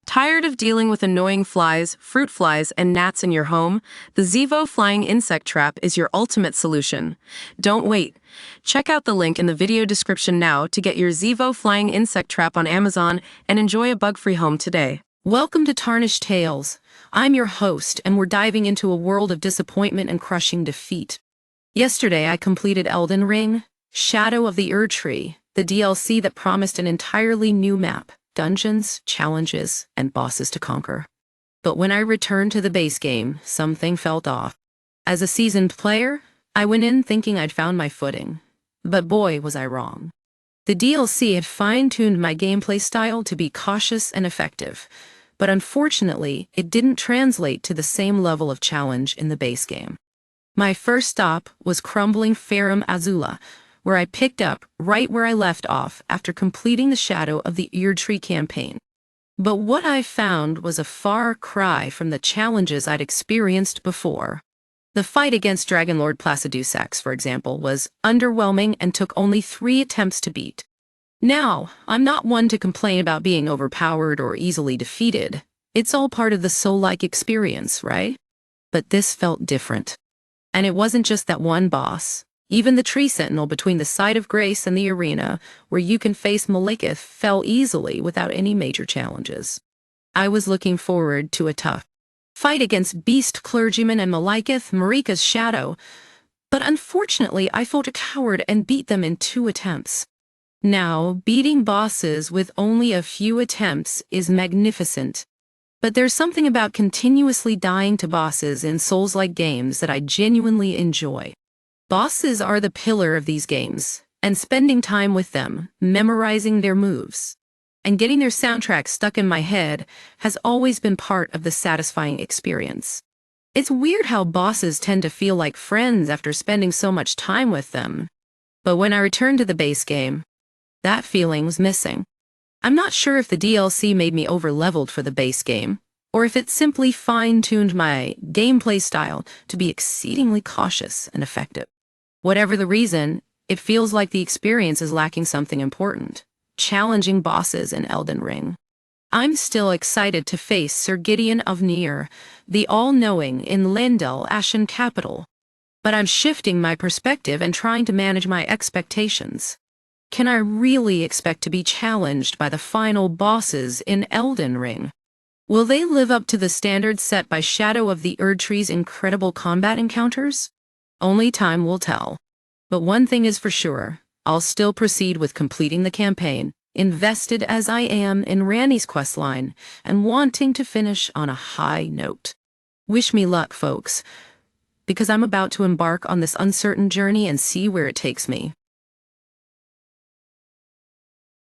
Tired of dealing with annoying flies, fruit flies, and gnats in your home? The Zevo Flying Insect Trap is your ultimate solution. Don't wait. Check out the link in the video description now to get your Zevo Flying Insect Trap on Amazon and enjoy a bug-free home today. Welcome to Tarnished Tales. I'm your host, and we're diving into a world of disappointment and crushing defeat. Yesterday, I completed Elden Ring, Shadow of the Erdtree, the DLC that promised an entirely new map, dungeons, challenges, and bosses to conquer. But when I returned to the base game, something felt off. As a seasoned player, I went in thinking I'd found my footing. But boy, was I wrong. The DLC had fine-tuned my gameplay style to be cautious and effective, but unfortunately, it didn't translate to the same level of challenge in the base game. My first stop was Crumbling Farum Azula, where I picked up right where I left off after completing the Shadow of the Erdtree campaign. But what I found was a far cry from the challenges I'd experienced before. The fight against Dragonlord Placidusax, for example, was underwhelming and took only 3 attempts to beat. Now, I'm not one to complain about being overpowered or easily defeated. It's all part of the soul-like experience, right? But this felt different. And it wasn't just that one boss. Even the tree sentinel between the Site of Grace and the arena, where you can face Malekith, fell easily without any major challenges. I was looking forward to a tough fight against Beast Clergyman and Malekith, Marika's shadow, but unfortunately I felt a coward and beat them in 2 attempts. Now, beating bosses with only a few attempts is magnificent, but there's something about continuously dying to bosses in Souls-like games that I genuinely enjoy. Bosses are the pillar of these games, and spending time with them, memorizing their moves, and getting their soundtrack stuck in my head has always been part of the satisfying experience. It's weird how bosses tend to feel like friends after spending so much time with them, but when I returned to the base game, that feeling was missing. I'm not sure if the DLC made me over-leveled for the base game, or if it simply fine-tuned my gameplay style to be exceedingly cautious and effective. Whatever the reason, it feels like the experience is lacking something important: challenging bosses in Elden Ring. I'm still excited to face Sir Gideon of Nier, the all-knowing in Lindell Ashen Capital, but I'm shifting my perspective and trying to manage my expectations. Can I really expect to be challenged by the final bosses in Elden Ring? Will they live up to the standards set by Shadow of the Erdtree's incredible combat encounters? Only time will tell. But one thing is for sure, I'll still proceed with completing the campaign, invested as I am in Ranni's questline, and wanting to finish on a high note. Wish me luck, folks, because I'm about to embark on this uncertain journey and see where it takes me.